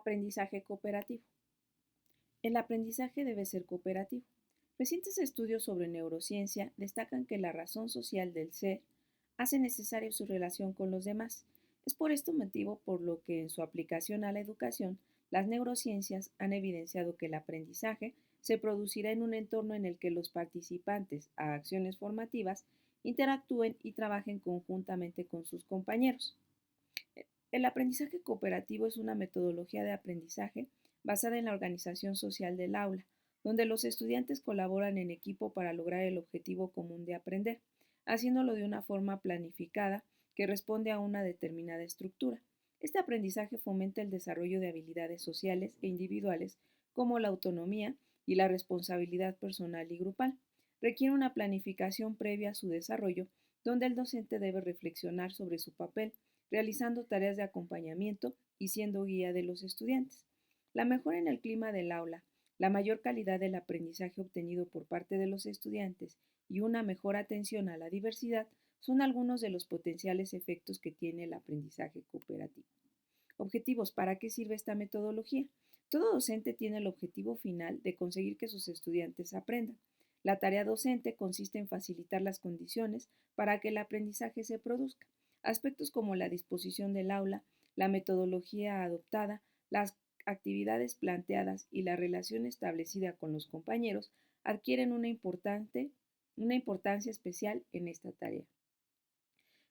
Aprendizaje cooperativo. El aprendizaje debe ser cooperativo. Recientes estudios sobre neurociencia destacan que la razón social del ser hace necesaria su relación con los demás. Es por este motivo por lo que en su aplicación a la educación, las neurociencias han evidenciado que el aprendizaje se producirá en un entorno en el que los participantes a acciones formativas interactúen y trabajen conjuntamente con sus compañeros. El aprendizaje cooperativo es una metodología de aprendizaje basada en la organización social del aula, donde los estudiantes colaboran en equipo para lograr el objetivo común de aprender, haciéndolo de una forma planificada que responde a una determinada estructura. Este aprendizaje fomenta el desarrollo de habilidades sociales e individuales como la autonomía y la responsabilidad personal y grupal. Requiere una planificación previa a su desarrollo, donde el docente debe reflexionar sobre su papel, realizando tareas de acompañamiento y siendo guía de los estudiantes. La mejora en el clima del aula, la mayor calidad del aprendizaje obtenido por parte de los estudiantes y una mejor atención a la diversidad son algunos de los potenciales efectos que tiene el aprendizaje cooperativo. Objetivos. ¿Para qué sirve esta metodología? Todo docente tiene el objetivo final de conseguir que sus estudiantes aprendan. La tarea docente consiste en facilitar las condiciones para que el aprendizaje se produzca. Aspectos como la disposición del aula, la metodología adoptada, las actividades planteadas y la relación establecida con los compañeros adquieren una importancia especial en esta tarea.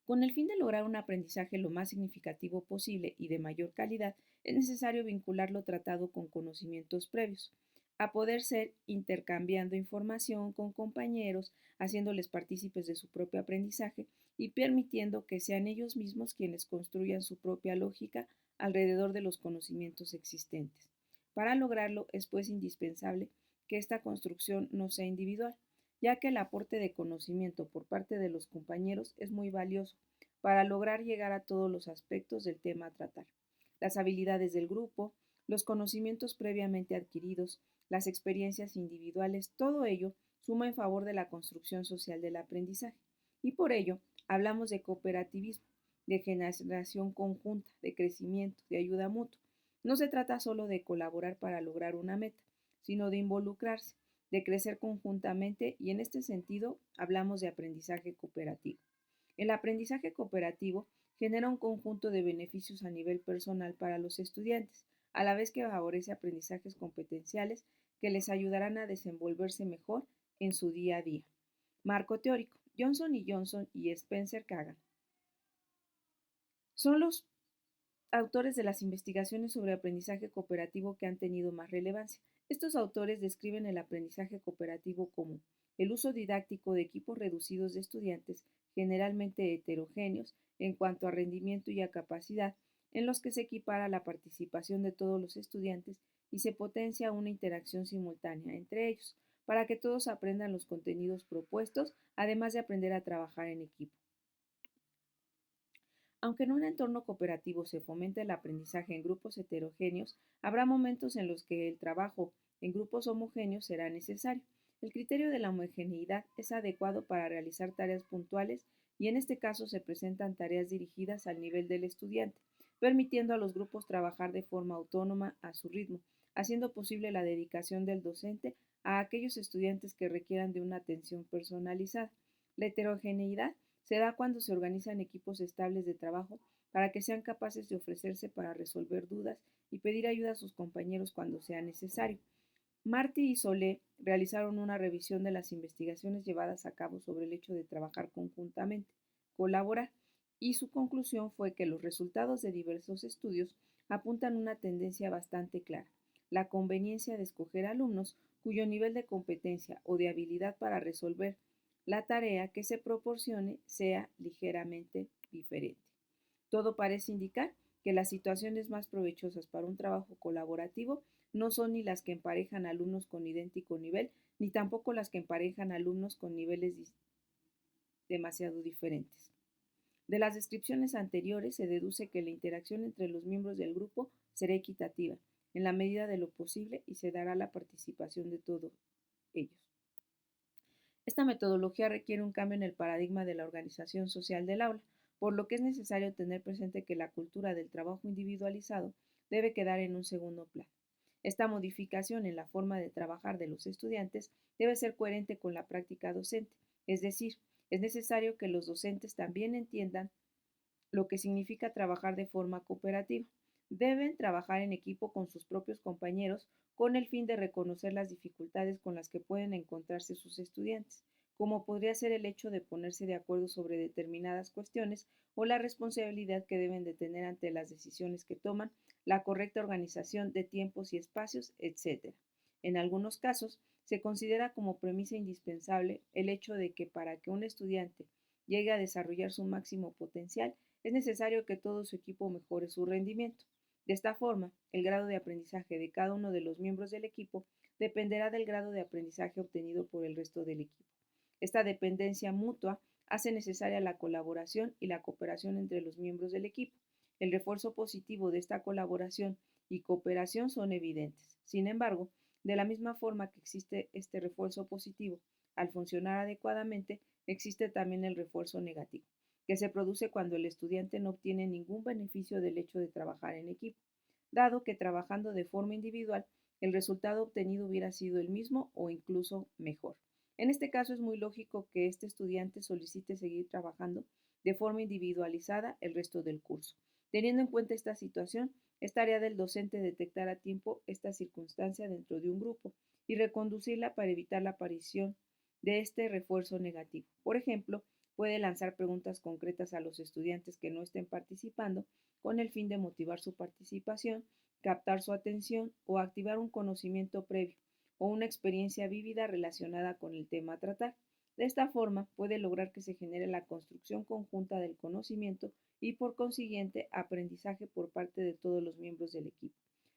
Con el fin de lograr un aprendizaje lo más significativo posible y de mayor calidad, es necesario vincular lo tratado con conocimientos previos, a poder ser intercambiando información con compañeros, haciéndoles partícipes de su propio aprendizaje y permitiendo que sean ellos mismos quienes construyan su propia lógica alrededor de los conocimientos existentes. Para lograrlo es pues indispensable que esta construcción no sea individual, ya que el aporte de conocimiento por parte de los compañeros es muy valioso para lograr llegar a todos los aspectos del tema a tratar. Las habilidades del grupo, los conocimientos previamente adquiridos, las experiencias individuales, todo ello suma en favor de la construcción social del aprendizaje. Y por ello, hablamos de cooperativismo, de generación conjunta, de crecimiento, de ayuda mutua. No se trata solo de colaborar para lograr una meta, sino de involucrarse, de crecer conjuntamente y en este sentido hablamos de aprendizaje cooperativo. El aprendizaje cooperativo genera un conjunto de beneficios a nivel personal para los estudiantes, a la vez que favorece aprendizajes competenciales que les ayudarán a desenvolverse mejor en su día a día. Marco teórico. Johnson y Johnson y Spencer Kagan son los autores de las investigaciones sobre aprendizaje cooperativo que han tenido más relevancia. Estos autores describen el aprendizaje cooperativo como el uso didáctico de equipos reducidos de estudiantes, generalmente heterogéneos en cuanto a rendimiento y a capacidad, en los que se equipara la participación de todos los estudiantes y se potencia una interacción simultánea entre ellos, para que todos aprendan los contenidos propuestos, además de aprender a trabajar en equipo. Aunque en un entorno cooperativo se fomente el aprendizaje en grupos heterogéneos, habrá momentos en los que el trabajo en grupos homogéneos será necesario. El criterio de la homogeneidad es adecuado para realizar tareas puntuales y en este caso se presentan tareas dirigidas al nivel del estudiante, permitiendo a los grupos trabajar de forma autónoma a su ritmo, haciendo posible la dedicación del docente a aquellos estudiantes que requieran de una atención personalizada. La heterogeneidad se da cuando se organizan equipos estables de trabajo para que sean capaces de ofrecerse para resolver dudas y pedir ayuda a sus compañeros cuando sea necesario. Martí y Solé realizaron una revisión de las investigaciones llevadas a cabo sobre el hecho de trabajar conjuntamente, colaborar, y su conclusión fue que los resultados de diversos estudios apuntan una tendencia bastante clara: la conveniencia de escoger alumnos cuyo nivel de competencia o de habilidad para resolver la tarea que se proporcione sea ligeramente diferente. Todo parece indicar que las situaciones más provechosas para un trabajo colaborativo no son ni las que emparejan alumnos con idéntico nivel, ni tampoco las que emparejan alumnos con niveles demasiado diferentes. De las descripciones anteriores se deduce que la interacción entre los miembros del grupo será equitativa, en la medida de lo posible, y se dará la participación de todos ellos. Esta metodología requiere un cambio en el paradigma de la organización social del aula, por lo que es necesario tener presente que la cultura del trabajo individualizado debe quedar en un segundo plano. Esta modificación en la forma de trabajar de los estudiantes debe ser coherente con la práctica docente, es decir, es necesario que los docentes también entiendan lo que significa trabajar de forma cooperativa. Deben trabajar en equipo con sus propios compañeros con el fin de reconocer las dificultades con las que pueden encontrarse sus estudiantes, como podría ser el hecho de ponerse de acuerdo sobre determinadas cuestiones o la responsabilidad que deben de tener ante las decisiones que toman, la correcta organización de tiempos y espacios, etc. En algunos casos, se considera como premisa indispensable el hecho de que para que un estudiante llegue a desarrollar su máximo potencial, es necesario que todo su equipo mejore su rendimiento. De esta forma, el grado de aprendizaje de cada uno de los miembros del equipo dependerá del grado de aprendizaje obtenido por el resto del equipo. Esta dependencia mutua hace necesaria la colaboración y la cooperación entre los miembros del equipo. El refuerzo positivo de esta colaboración y cooperación son evidentes. Sin embargo, de la misma forma que existe este refuerzo positivo, al funcionar adecuadamente, existe también el refuerzo negativo, que se produce cuando el estudiante no obtiene ningún beneficio del hecho de trabajar en equipo, dado que trabajando de forma individual, el resultado obtenido hubiera sido el mismo o incluso mejor. En este caso es muy lógico que este estudiante solicite seguir trabajando de forma individualizada el resto del curso. Teniendo en cuenta esta situación, es tarea del docente detectar a tiempo esta circunstancia dentro de un grupo y reconducirla para evitar la aparición de este refuerzo negativo. Por ejemplo, puede lanzar preguntas concretas a los estudiantes que no estén participando con el fin de motivar su participación, captar su atención o activar un conocimiento previo o una experiencia vívida relacionada con el tema a tratar. De esta forma, puede lograr que se genere la construcción conjunta del conocimiento y, por consiguiente, aprendizaje por parte de todos los miembros del equipo,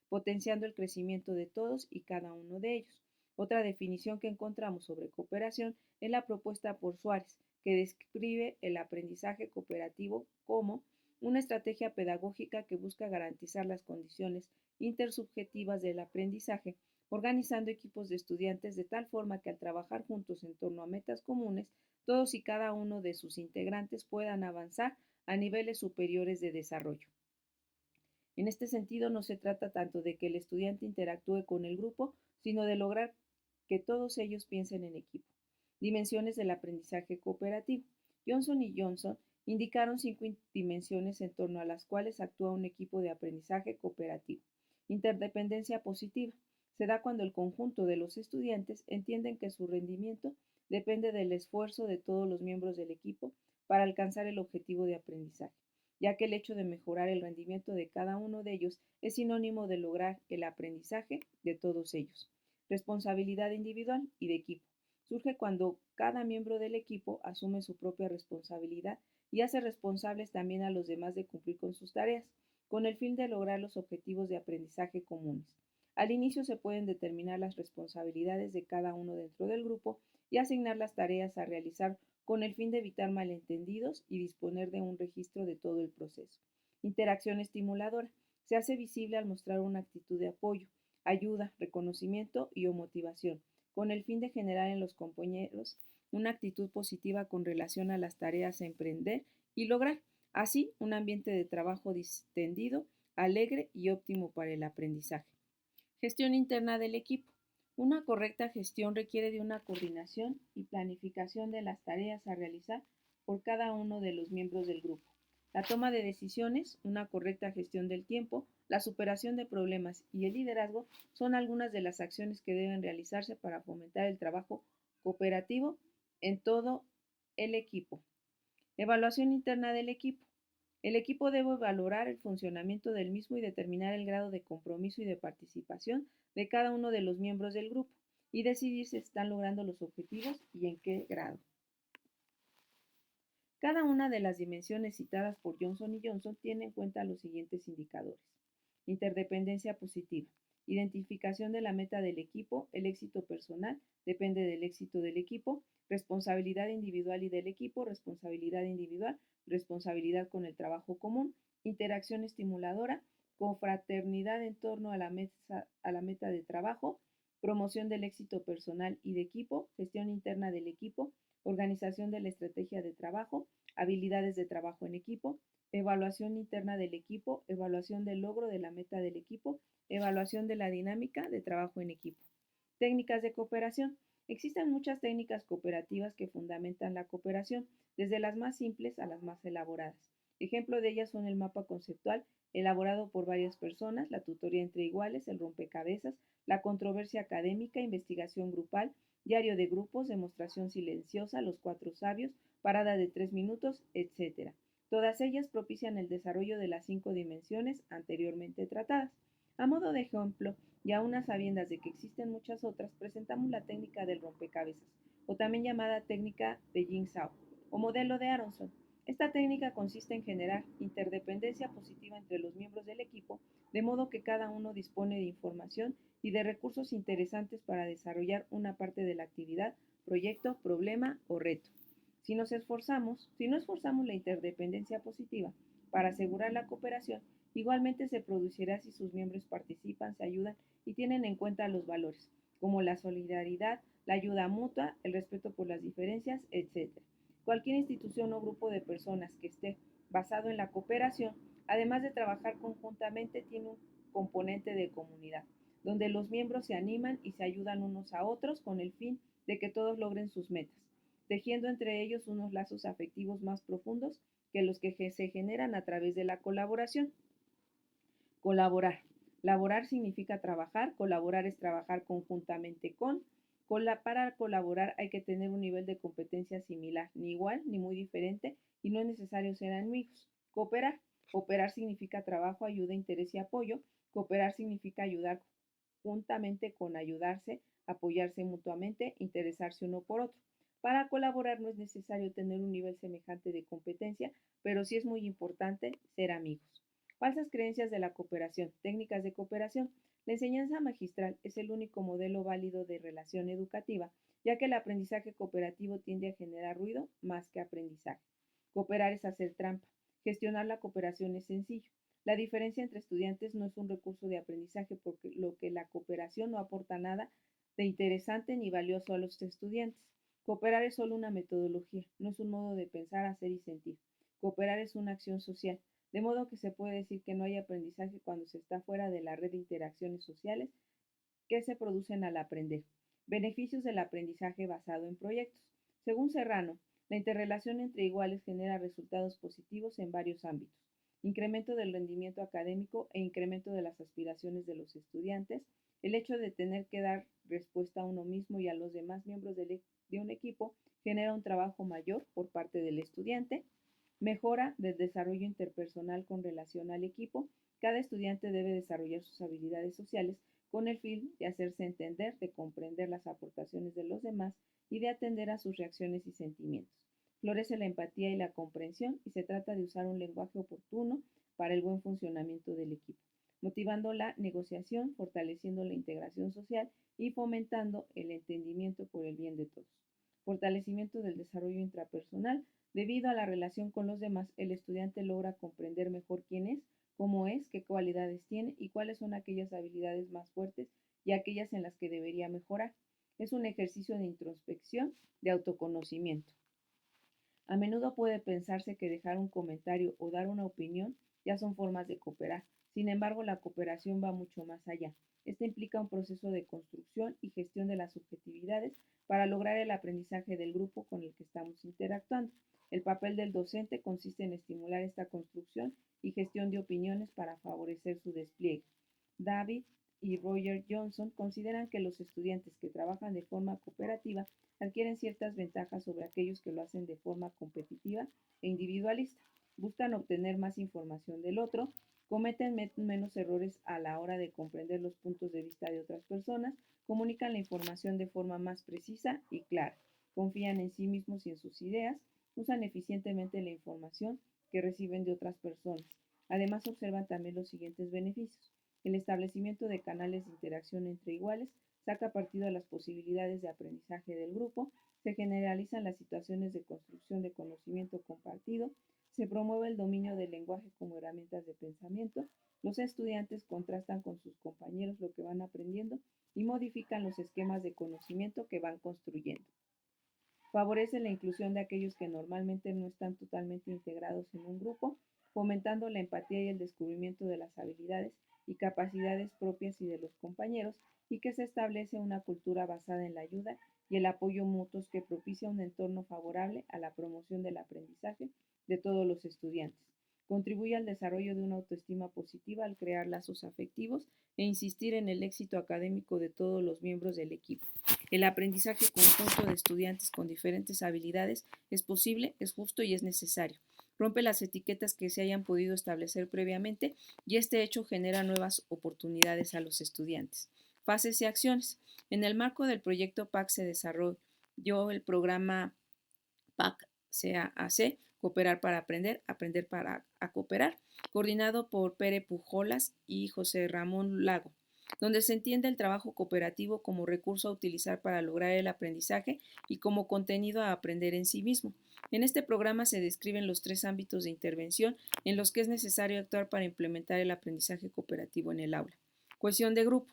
potenciando el crecimiento de todos y cada uno de ellos. Otra definición que encontramos sobre cooperación es la propuesta por Suárez, que describe el aprendizaje cooperativo como una estrategia pedagógica que busca garantizar las condiciones intersubjetivas del aprendizaje, organizando equipos de estudiantes de tal forma que al trabajar juntos en torno a metas comunes, todos y cada uno de sus integrantes puedan avanzar a niveles superiores de desarrollo. En este sentido, no se trata tanto de que el estudiante interactúe con el grupo, sino de lograr que todos ellos piensen en equipo. Dimensiones del aprendizaje cooperativo. Johnson y Johnson indicaron 5 dimensiones en torno a las cuales actúa un equipo de aprendizaje cooperativo. Interdependencia positiva. Se da cuando el conjunto de los estudiantes entienden que su rendimiento depende del esfuerzo de todos los miembros del equipo para alcanzar el objetivo de aprendizaje, ya que el hecho de mejorar el rendimiento de cada uno de ellos es sinónimo de lograr el aprendizaje de todos ellos. Responsabilidad individual y de equipo. Surge cuando cada miembro del equipo asume su propia responsabilidad y hace responsables también a los demás de cumplir con sus tareas, con el fin de lograr los objetivos de aprendizaje comunes. Al inicio se pueden determinar las responsabilidades de cada uno dentro del grupo y asignar las tareas a realizar con el fin de evitar malentendidos y disponer de un registro de todo el proceso. Interacción estimuladora. Se hace visible al mostrar una actitud de apoyo, ayuda, reconocimiento y o motivación, con el fin de generar en los compañeros una actitud positiva con relación a las tareas a emprender y lograr, así, un ambiente de trabajo distendido, alegre y óptimo para el aprendizaje. Gestión interna del equipo. Una correcta gestión requiere de una coordinación y planificación de las tareas a realizar por cada uno de los miembros del grupo. La toma de decisiones, una correcta gestión del tiempo, la superación de problemas y el liderazgo son algunas de las acciones que deben realizarse para fomentar el trabajo cooperativo en todo el equipo. Evaluación interna del equipo. El equipo debe valorar el funcionamiento del mismo y determinar el grado de compromiso y de participación de cada uno de los miembros del grupo y decidir si están logrando los objetivos y en qué grado. Cada una de las dimensiones citadas por Johnson y Johnson tiene en cuenta los siguientes indicadores. Interdependencia positiva. Identificación de la meta del equipo. El éxito personal depende del éxito del equipo. Responsabilidad individual y del equipo. Responsabilidad individual. Responsabilidad con el trabajo común. Interacción estimuladora. Confraternidad en torno a la meta de trabajo. Promoción del éxito personal y de equipo. Gestión interna del equipo. organización de la estrategia de trabajo, habilidades de trabajo en equipo, evaluación interna del equipo, evaluación del logro de la meta del equipo, evaluación de la dinámica de trabajo en equipo. Técnicas de cooperación. Existen muchas técnicas cooperativas que fundamentan la cooperación, desde las más simples a las más elaboradas. Ejemplo de ellas son el mapa conceptual, elaborado por varias personas, la tutoría entre iguales, el rompecabezas, la controversia académica, investigación grupal, diario de grupos, demostración silenciosa, los cuatro sabios, parada de 3 minutos, etc. Todas ellas propician el desarrollo de las 5 dimensiones anteriormente tratadas. A modo de ejemplo, y aún a sabiendas de que existen muchas otras, presentamos la técnica del rompecabezas, o también llamada técnica de Jigsaw, o modelo de Aronson. Esta técnica consiste en generar interdependencia positiva entre los miembros del equipo, de modo que cada uno dispone de información y de recursos interesantes para desarrollar una parte de la actividad, proyecto, problema o reto. Si no esforzamos la interdependencia positiva para asegurar la cooperación, igualmente se producirá si sus miembros participan, se ayudan y tienen en cuenta los valores, como la solidaridad, la ayuda mutua, el respeto por las diferencias, etc. Cualquier institución o grupo de personas que esté basado en la cooperación, además de trabajar conjuntamente, tiene un componente de comunidad, donde los miembros se animan y se ayudan unos a otros con el fin de que todos logren sus metas, tejiendo entre ellos unos lazos afectivos más profundos que los que se generan a través de la colaboración. Colaborar. Laborar significa trabajar, colaborar es trabajar conjuntamente con. Para colaborar hay que tener un nivel de competencia similar, ni igual ni muy diferente, y no es necesario ser amigos. Cooperar. Cooperar significa trabajo, ayuda, interés y apoyo. Cooperar significa ayudar juntamente con ayudarse, apoyarse mutuamente, interesarse uno por otro. Para colaborar no es necesario tener un nivel semejante de competencia, pero sí es muy importante ser amigos. Falsas creencias de la cooperación. Técnicas de cooperación. La enseñanza magistral es el único modelo válido de relación educativa, ya que el aprendizaje cooperativo tiende a generar ruido más que aprendizaje. Cooperar es hacer trampa. Gestionar la cooperación es sencillo. La diferencia entre estudiantes no es un recurso de aprendizaje porque lo que la cooperación no aporta nada de interesante ni valioso a los estudiantes. Cooperar es solo una metodología, no es un modo de pensar, hacer y sentir. Cooperar es una acción social, de modo que se puede decir que no hay aprendizaje cuando se está fuera de la red de interacciones sociales que se producen al aprender. Beneficios del aprendizaje basado en proyectos. Según Serrano, la interrelación entre iguales genera resultados positivos en varios ámbitos. Incremento del rendimiento académico e incremento de las aspiraciones de los estudiantes. El hecho de tener que dar respuesta a uno mismo y a los demás miembros de un equipo genera un trabajo mayor por parte del estudiante. Mejora del desarrollo interpersonal con relación al equipo. Cada estudiante debe desarrollar sus habilidades sociales con el fin de hacerse entender, de comprender las aportaciones de los demás y de atender a sus reacciones y sentimientos. Florece la empatía y la comprensión y se trata de usar un lenguaje oportuno para el buen funcionamiento del equipo, motivando la negociación, fortaleciendo la integración social y fomentando el entendimiento por el bien de todos. Fortalecimiento del desarrollo intrapersonal. Debido a la relación con los demás, el estudiante logra comprender mejor quién es, cómo es, qué cualidades tiene y cuáles son aquellas habilidades más fuertes y aquellas en las que debería mejorar. Es un ejercicio de introspección, de autoconocimiento. A menudo puede pensarse que dejar un comentario o dar una opinión ya son formas de cooperar. Sin embargo, la cooperación va mucho más allá. Esta implica un proceso de construcción y gestión de las subjetividades para lograr el aprendizaje del grupo con el que estamos interactuando. El papel del docente consiste en estimular esta construcción y gestión de opiniones para favorecer su despliegue. David y Roger Johnson consideran que los estudiantes que trabajan de forma cooperativa adquieren ciertas ventajas sobre aquellos que lo hacen de forma competitiva e individualista. Buscan obtener más información del otro, cometen menos errores a la hora de comprender los puntos de vista de otras personas, comunican la información de forma más precisa y clara, confían en sí mismos y en sus ideas, usan eficientemente la información que reciben de otras personas. Además, observan también los siguientes beneficios. El establecimiento de canales de interacción entre iguales saca partido a las posibilidades de aprendizaje del grupo, se generalizan las situaciones de construcción de conocimiento compartido, se promueve el dominio del lenguaje como herramientas de pensamiento, los estudiantes contrastan con sus compañeros lo que van aprendiendo y modifican los esquemas de conocimiento que van construyendo. Favorece la inclusión de aquellos que normalmente no están totalmente integrados en un grupo, fomentando la empatía y el descubrimiento de las habilidades y capacidades propias y de los compañeros, y que se establece una cultura basada en la ayuda y el apoyo mutuos que propicia un entorno favorable a la promoción del aprendizaje de todos los estudiantes. Contribuye al desarrollo de una autoestima positiva al crear lazos afectivos e insistir en el éxito académico de todos los miembros del equipo. El aprendizaje conjunto de estudiantes con diferentes habilidades es posible, es justo y es necesario. Rompe las etiquetas que se hayan podido establecer previamente y este hecho genera nuevas oportunidades a los estudiantes. Fases y acciones. En el marco del proyecto PAC se desarrolló el programa PAC-CAAC, Cooperar para Aprender, Aprender para Cooperar, coordinado por Pere Pujolas y José Ramón Lago, donde se entiende el trabajo cooperativo como recurso a utilizar para lograr el aprendizaje y como contenido a aprender en sí mismo. En este programa se describen los 3 ámbitos de intervención en los que es necesario actuar para implementar el aprendizaje cooperativo en el aula. Cohesión de grupo.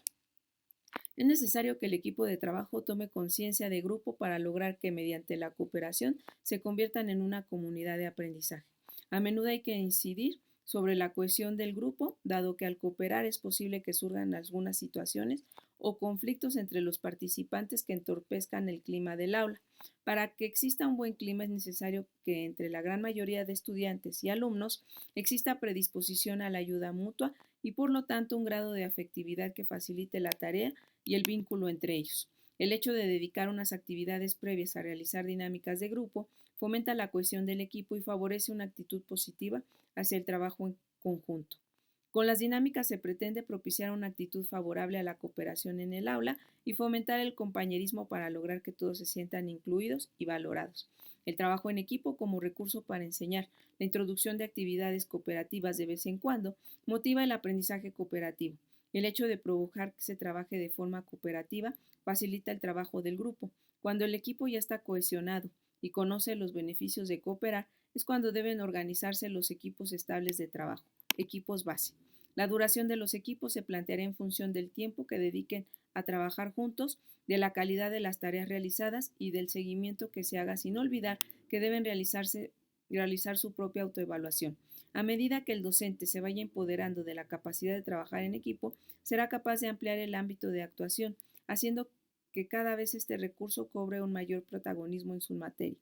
Es necesario que el equipo de trabajo tome conciencia de grupo para lograr que mediante la cooperación se conviertan en una comunidad de aprendizaje. A menudo hay que incidir sobre la cohesión del grupo, dado que al cooperar es posible que surjan algunas situaciones o conflictos entre los participantes que entorpezcan el clima del aula. Para que exista un buen clima es necesario que entre la gran mayoría de estudiantes y alumnos exista predisposición a la ayuda mutua y por lo tanto un grado de afectividad que facilite la tarea y el vínculo entre ellos. El hecho de dedicar unas actividades previas a realizar dinámicas de grupo fomenta la cohesión del equipo y favorece una actitud positiva hacia el trabajo en conjunto. Con las dinámicas se pretende propiciar una actitud favorable a la cooperación en el aula y fomentar el compañerismo para lograr que todos se sientan incluidos y valorados. El trabajo en equipo como recurso para enseñar, la introducción de actividades cooperativas de vez en cuando, motiva el aprendizaje cooperativo. El hecho de provocar que se trabaje de forma cooperativa facilita el trabajo del grupo. Cuando el equipo ya está cohesionado y conoce los beneficios de cooperar, es cuando deben organizarse los equipos estables de trabajo, equipos base. La duración de los equipos se planteará en función del tiempo que dediquen a trabajar juntos, de la calidad de las tareas realizadas y del seguimiento que se haga, sin olvidar que deben realizar su propia autoevaluación. A medida que el docente se vaya empoderando de la capacidad de trabajar en equipo, será capaz de ampliar el ámbito de actuación, haciendo que cada vez este recurso cobre un mayor protagonismo en su materia.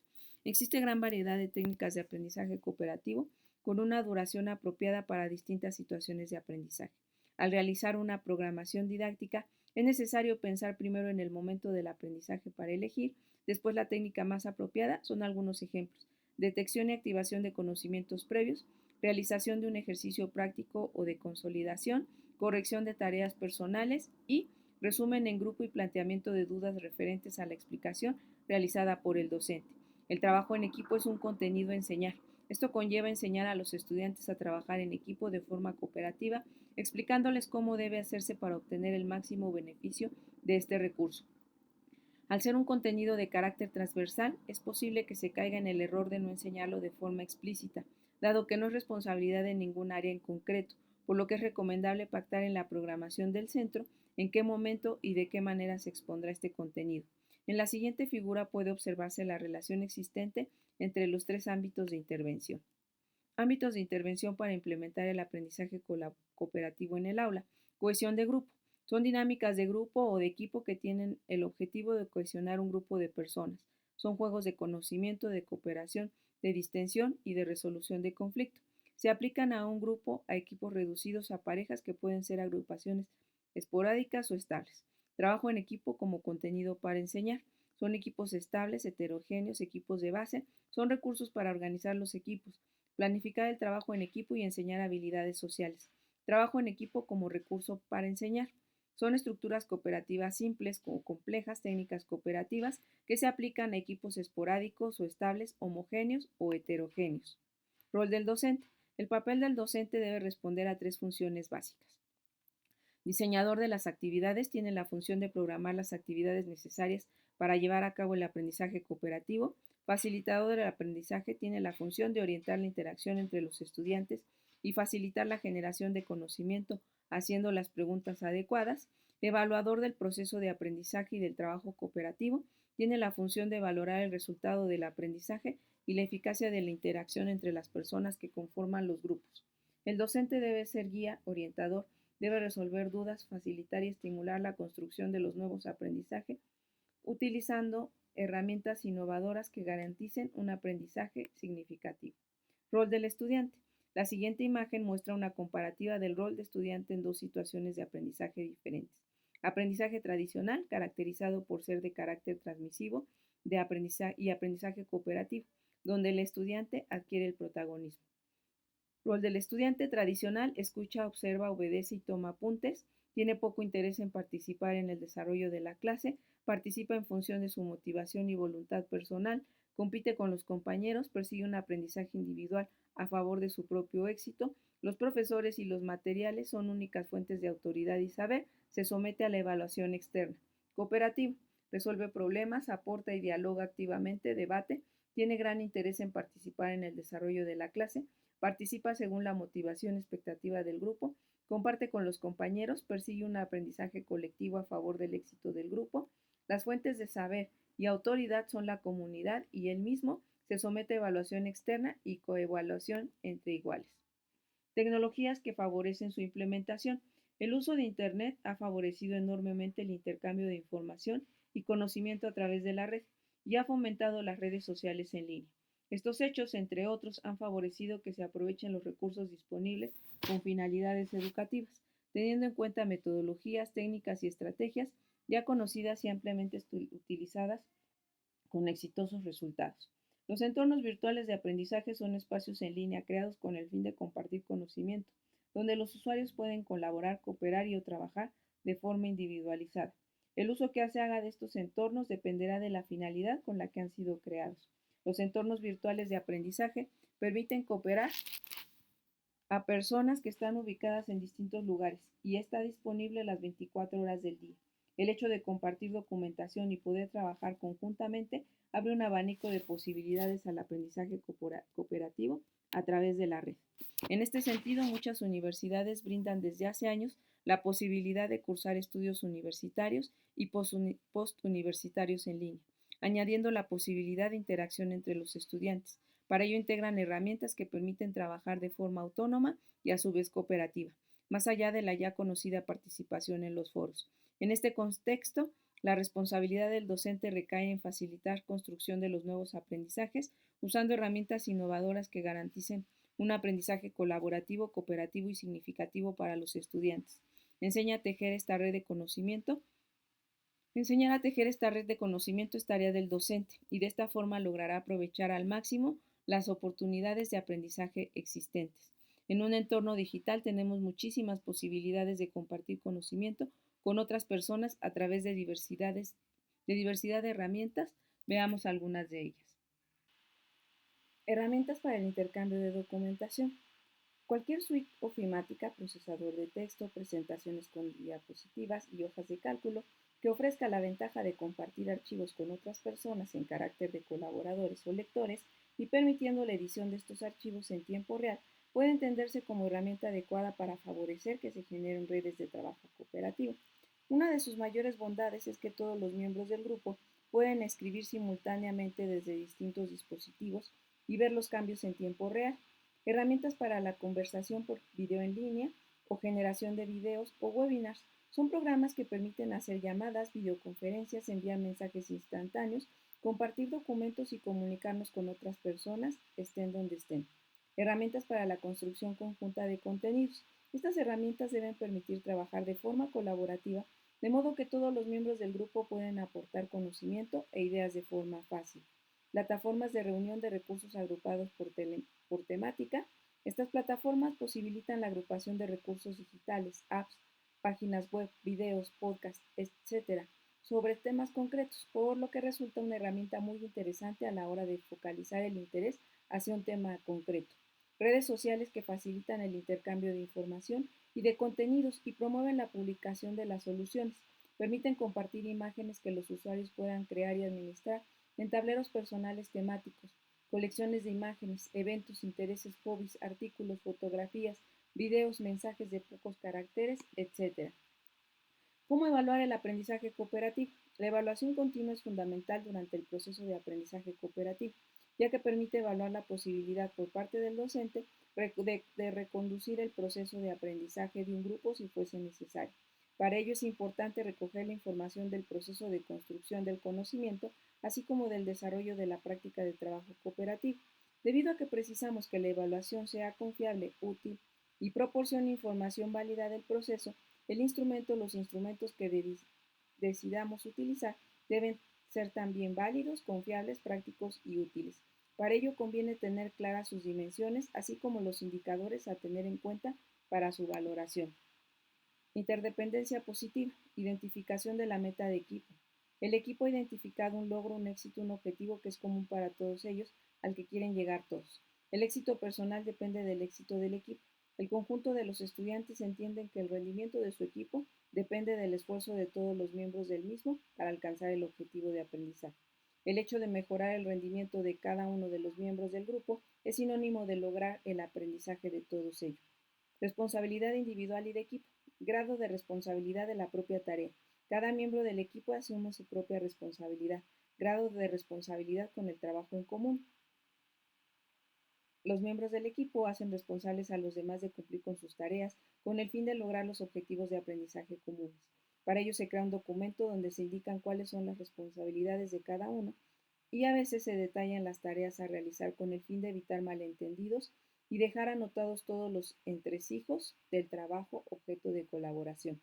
Existe gran variedad de técnicas de aprendizaje cooperativo con una duración apropiada para distintas situaciones de aprendizaje. Al realizar una programación didáctica, es necesario pensar primero en el momento del aprendizaje para elegir, después la técnica más apropiada son algunos ejemplos: detección y activación de conocimientos previos, realización de un ejercicio práctico o de consolidación, corrección de tareas personales y resumen en grupo y planteamiento de dudas referentes a la explicación realizada por el docente. El trabajo en equipo es un contenido a enseñar. Esto conlleva enseñar a los estudiantes a trabajar en equipo de forma cooperativa, explicándoles cómo debe hacerse para obtener el máximo beneficio de este recurso. Al ser un contenido de carácter transversal, es posible que se caiga en el error de no enseñarlo de forma explícita, dado que no es responsabilidad de ningún área en concreto, por lo que es recomendable pactar en la programación del centro en qué momento y de qué manera se expondrá este contenido. En la siguiente figura puede observarse la relación existente entre los 3 ámbitos de intervención. Ámbitos de intervención para implementar el aprendizaje cooperativo en el aula. Cohesión de grupo. Son dinámicas de grupo o de equipo que tienen el objetivo de cohesionar un grupo de personas. Son juegos de conocimiento, de cooperación, de distensión y de resolución de conflicto. Se aplican a un grupo, a equipos reducidos, a parejas que pueden ser agrupaciones esporádicas o estables. Trabajo en equipo como contenido para enseñar. Son equipos estables, heterogéneos, equipos de base. Son recursos para organizar los equipos. Planificar el trabajo en equipo y enseñar habilidades sociales. Trabajo en equipo como recurso para enseñar. Son estructuras cooperativas simples o complejas, técnicas cooperativas que se aplican a equipos esporádicos o estables, homogéneos o heterogéneos. Rol del docente. El papel del docente debe responder a 3 funciones básicas. Diseñador de las actividades tiene la función de programar las actividades necesarias para llevar a cabo el aprendizaje cooperativo. Facilitador del aprendizaje tiene la función de orientar la interacción entre los estudiantes y facilitar la generación de conocimiento haciendo las preguntas adecuadas. Evaluador del proceso de aprendizaje y del trabajo cooperativo tiene la función de valorar el resultado del aprendizaje y la eficacia de la interacción entre las personas que conforman los grupos. El docente debe ser guía, orientador, debe resolver dudas, facilitar y estimular la construcción de los nuevos aprendizajes, utilizando herramientas innovadoras que garanticen un aprendizaje significativo. Rol del estudiante. La siguiente imagen muestra una comparativa del rol de estudiante en dos situaciones de aprendizaje diferentes. Aprendizaje tradicional, caracterizado por ser de carácter transmisivo, y aprendizaje cooperativo, donde el estudiante adquiere el protagonismo. Rol del estudiante tradicional: escucha, observa, obedece y toma apuntes, tiene poco interés en participar en el desarrollo de la clase, participa en función de su motivación y voluntad personal, compite con los compañeros, persigue un aprendizaje individual a favor de su propio éxito, los profesores y los materiales son únicas fuentes de autoridad y saber, se somete a la evaluación externa. Cooperativo: resuelve problemas, aporta y dialoga activamente, debate, tiene gran interés en participar en el desarrollo de la clase, participa según la motivación expectativa del grupo, comparte con los compañeros, persigue un aprendizaje colectivo a favor del éxito del grupo. Las fuentes de saber y autoridad son la comunidad y él mismo, se somete a evaluación externa y coevaluación entre iguales. Tecnologías que favorecen su implementación. El uso de Internet ha favorecido enormemente el intercambio de información y conocimiento a través de la red y ha fomentado las redes sociales en línea. Estos hechos, entre otros, han favorecido que se aprovechen los recursos disponibles con finalidades educativas, teniendo en cuenta metodologías, técnicas y estrategias ya conocidas y ampliamente utilizadas con exitosos resultados. Los entornos virtuales de aprendizaje son espacios en línea creados con el fin de compartir conocimiento, donde los usuarios pueden colaborar, cooperar y o trabajar de forma individualizada. El uso que se haga de estos entornos dependerá de la finalidad con la que han sido creados. Los entornos virtuales de aprendizaje permiten cooperar a personas que están ubicadas en distintos lugares y está disponible las 24 horas del día. El hecho de compartir documentación y poder trabajar conjuntamente abre un abanico de posibilidades al aprendizaje cooperativo a través de la red. En este sentido, muchas universidades brindan desde hace años la posibilidad de cursar estudios universitarios y postuniversitarios en línea, añadiendo la posibilidad de interacción entre los estudiantes. Para ello integran herramientas que permiten trabajar de forma autónoma y a su vez cooperativa, más allá de la ya conocida participación en los foros. En este contexto, la responsabilidad del docente recae en facilitar construcción de los nuevos aprendizajes, usando herramientas innovadoras que garanticen un aprendizaje colaborativo, cooperativo y significativo para los estudiantes. Enseñar a tejer esta red de conocimiento es tarea del docente y de esta forma logrará aprovechar al máximo las oportunidades de aprendizaje existentes. En un entorno digital tenemos muchísimas posibilidades de compartir conocimiento con otras personas a través de diversidad de herramientas. Veamos algunas de ellas. Herramientas para el intercambio de documentación. Cualquier suite ofimática, procesador de texto, presentaciones con diapositivas y hojas de cálculo que ofrezca la ventaja de compartir archivos con otras personas en carácter de colaboradores o lectores y permitiendo la edición de estos archivos en tiempo real, puede entenderse como herramienta adecuada para favorecer que se generen redes de trabajo cooperativo. Una de sus mayores bondades es que todos los miembros del grupo pueden escribir simultáneamente desde distintos dispositivos y ver los cambios en tiempo real. Herramientas para la conversación por video en línea o generación de videos o webinars. Son programas que permiten hacer llamadas, videoconferencias, enviar mensajes instantáneos, compartir documentos y comunicarnos con otras personas, estén donde estén. Herramientas para la construcción conjunta de contenidos. Estas herramientas deben permitir trabajar de forma colaborativa, de modo que todos los miembros del grupo pueden aportar conocimiento e ideas de forma fácil. Plataformas de reunión de recursos agrupados por temática. Estas plataformas posibilitan la agrupación de recursos digitales, apps, páginas web, videos, podcasts, etc., sobre temas concretos, por lo que resulta una herramienta muy interesante a la hora de focalizar el interés hacia un tema concreto. Redes sociales que facilitan el intercambio de información y de contenidos y promueven la publicación de las soluciones. Permiten compartir imágenes que los usuarios puedan crear y administrar en tableros personales temáticos, colecciones de imágenes, eventos, intereses, hobbies, artículos, fotografías, videos, mensajes de pocos caracteres, etc. ¿Cómo evaluar el aprendizaje cooperativo? La evaluación continua es fundamental durante el proceso de aprendizaje cooperativo, ya que permite evaluar la posibilidad por parte del docente de reconducir el proceso de aprendizaje de un grupo si fuese necesario. Para ello es importante recoger la información del proceso de construcción del conocimiento, así como del desarrollo de la práctica de trabajo cooperativo. Debido a que precisamos que la evaluación sea confiable, útil y proporcione información válida del proceso, el instrumento o los instrumentos que decidamos utilizar deben ser también válidos, confiables, prácticos y útiles. Para ello conviene tener claras sus dimensiones, así como los indicadores a tener en cuenta para su valoración. Interdependencia positiva. Identificación de la meta de equipo. El equipo ha identificado un logro, un éxito, un objetivo que es común para todos ellos, al que quieren llegar todos. El éxito personal depende del éxito del equipo. El conjunto de los estudiantes entienden que el rendimiento de su equipo depende del esfuerzo de todos los miembros del mismo para alcanzar el objetivo de aprendizaje. El hecho de mejorar el rendimiento de cada uno de los miembros del grupo es sinónimo de lograr el aprendizaje de todos ellos. Responsabilidad individual y de equipo. Grado de responsabilidad de la propia tarea. Cada miembro del equipo asume su propia responsabilidad. Grado de responsabilidad con el trabajo en común. Los miembros del equipo hacen responsables a los demás de cumplir con sus tareas con el fin de lograr los objetivos de aprendizaje comunes. Para ello se crea un documento donde se indican cuáles son las responsabilidades de cada uno y a veces se detallan las tareas a realizar con el fin de evitar malentendidos y dejar anotados todos los entresijos del trabajo objeto de colaboración.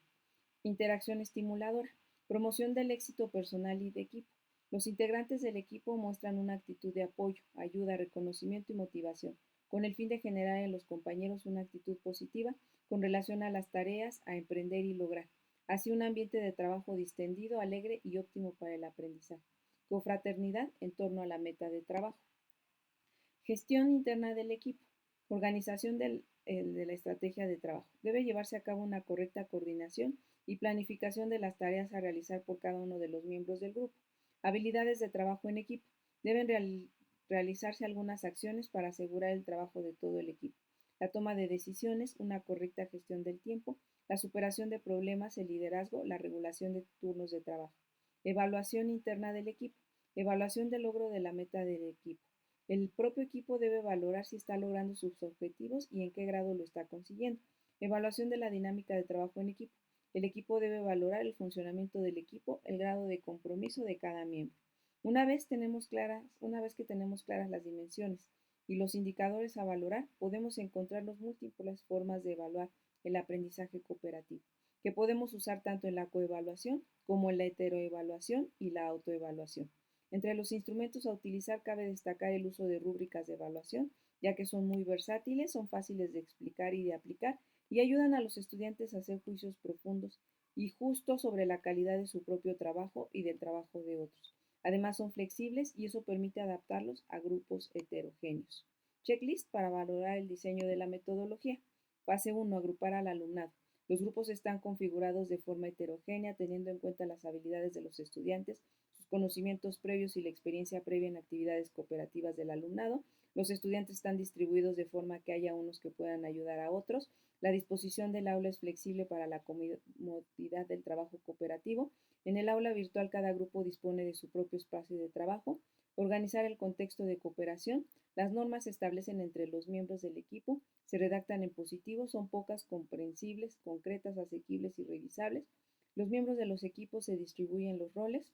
Interacción estimuladora. Promoción del éxito personal y de equipo. Los integrantes del equipo muestran una actitud de apoyo, ayuda, reconocimiento y motivación, con el fin de generar en los compañeros una actitud positiva con relación a las tareas a emprender y lograr. Así un ambiente de trabajo distendido, alegre y óptimo para el aprendizaje. Confraternidad en torno a la meta de trabajo. Gestión interna del equipo. Organización de la estrategia de trabajo. Debe llevarse a cabo una correcta coordinación y planificación de las tareas a realizar por cada uno de los miembros del grupo. Habilidades de trabajo en equipo. Deben realizarse algunas acciones para asegurar el trabajo de todo el equipo. La toma de decisiones, una correcta gestión del tiempo, la superación de problemas, el liderazgo, la regulación de turnos de trabajo. Evaluación interna del equipo. Evaluación del logro de la meta del equipo. El propio equipo debe valorar si está logrando sus objetivos y en qué grado lo está consiguiendo. Evaluación de la dinámica de trabajo en equipo. El equipo debe valorar el funcionamiento del equipo, el grado de compromiso de cada miembro. Una vez que tenemos claras las dimensiones y los indicadores a valorar, podemos encontrar las múltiples formas de evaluar el aprendizaje cooperativo, que podemos usar tanto en la coevaluación como en la heteroevaluación y la autoevaluación. Entre los instrumentos a utilizar cabe destacar el uso de rúbricas de evaluación, ya que son muy versátiles, son fáciles de explicar y de aplicar y ayudan a los estudiantes a hacer juicios profundos y justos sobre la calidad de su propio trabajo y del trabajo de otros. Además son flexibles y eso permite adaptarlos a grupos heterogéneos. Checklist para valorar el diseño de la metodología. Fase 1. Agrupar al alumnado. Los grupos están configurados de forma heterogénea, teniendo en cuenta las habilidades de los estudiantes, sus conocimientos previos y la experiencia previa en actividades cooperativas del alumnado. Los estudiantes están distribuidos de forma que haya unos que puedan ayudar a otros. La disposición del aula es flexible para la comodidad del trabajo cooperativo. En el aula virtual cada grupo dispone de su propio espacio de trabajo. Organizar el contexto de cooperación. Las normas se establecen entre los miembros del equipo, se redactan en positivo, son pocas, comprensibles, concretas, asequibles y revisables. Los miembros de los equipos se distribuyen los roles.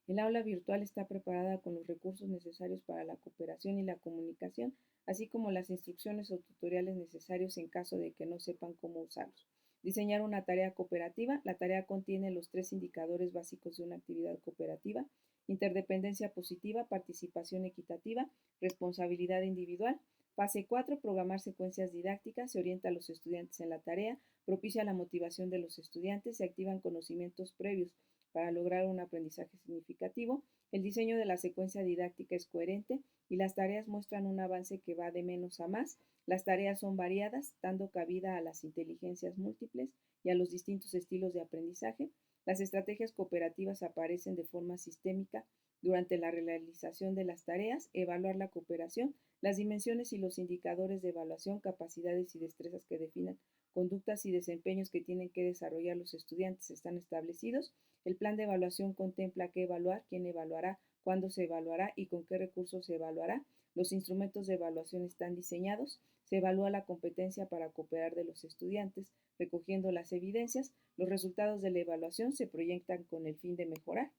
El aula virtual está preparada con los recursos necesarios para la cooperación y la comunicación, así como las instrucciones o tutoriales necesarios en caso de que no sepan cómo usarlos. Diseñar una tarea cooperativa. La tarea contiene los 3 indicadores básicos de una actividad cooperativa: interdependencia positiva, participación equitativa, responsabilidad individual. Fase 4. Programar secuencias didácticas. Se orienta a los estudiantes en la tarea, propicia la motivación de los estudiantes, se activan conocimientos previos para lograr un aprendizaje significativo. El diseño de la secuencia didáctica es coherente y las tareas muestran un avance que va de menos a más. Las tareas son variadas, dando cabida a las inteligencias múltiples y a los distintos estilos de aprendizaje. Las estrategias cooperativas aparecen de forma sistémica durante la realización de las tareas. Evaluar la cooperación. Las dimensiones y los indicadores de evaluación, capacidades y destrezas que definan conductas y desempeños que tienen que desarrollar los estudiantes están establecidos. El plan de evaluación contempla qué evaluar, quién evaluará, cuándo se evaluará y con qué recursos se evaluará. Los instrumentos de evaluación están diseñados. Se evalúa la competencia para cooperar de los estudiantes, recogiendo las evidencias. Los resultados de la evaluación se proyectan con el fin de mejorar.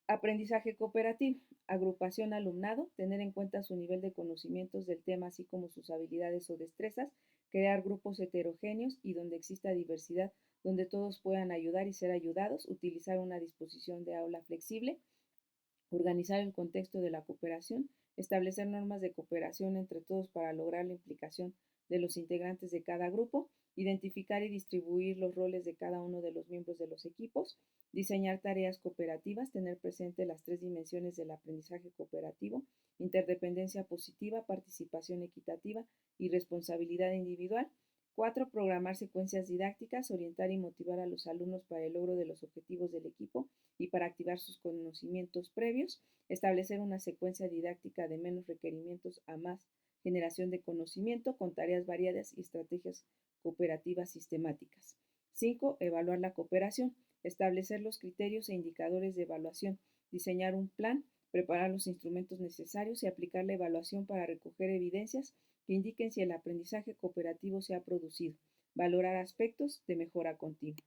Aprendizaje cooperativo. Agrupación alumnado. Tener en cuenta su nivel de conocimientos del tema, así como sus habilidades o destrezas. Crear grupos heterogéneos y donde exista diversidad, donde todos puedan ayudar y ser ayudados. Utilizar una disposición de aula flexible. Organizar el contexto de la cooperación. Establecer normas de cooperación entre todos para lograr la implicación de los integrantes de cada grupo. Identificar y distribuir los roles de cada uno de los miembros de los equipos. Diseñar tareas cooperativas, tener presente las tres dimensiones del aprendizaje cooperativo: interdependencia positiva, participación equitativa y responsabilidad individual. 4. Programar secuencias didácticas, orientar y motivar a los alumnos para el logro de los objetivos del equipo y para activar sus conocimientos previos. Establecer una secuencia didáctica de menos requerimientos a más generación de conocimiento con tareas variadas y estrategias cooperativas sistemáticas. 5. Evaluar la cooperación. Establecer los criterios e indicadores de evaluación. Diseñar un plan, preparar los instrumentos necesarios y aplicar la evaluación para recoger evidencias que indiquen si el aprendizaje cooperativo se ha producido. Valorar aspectos de mejora continua.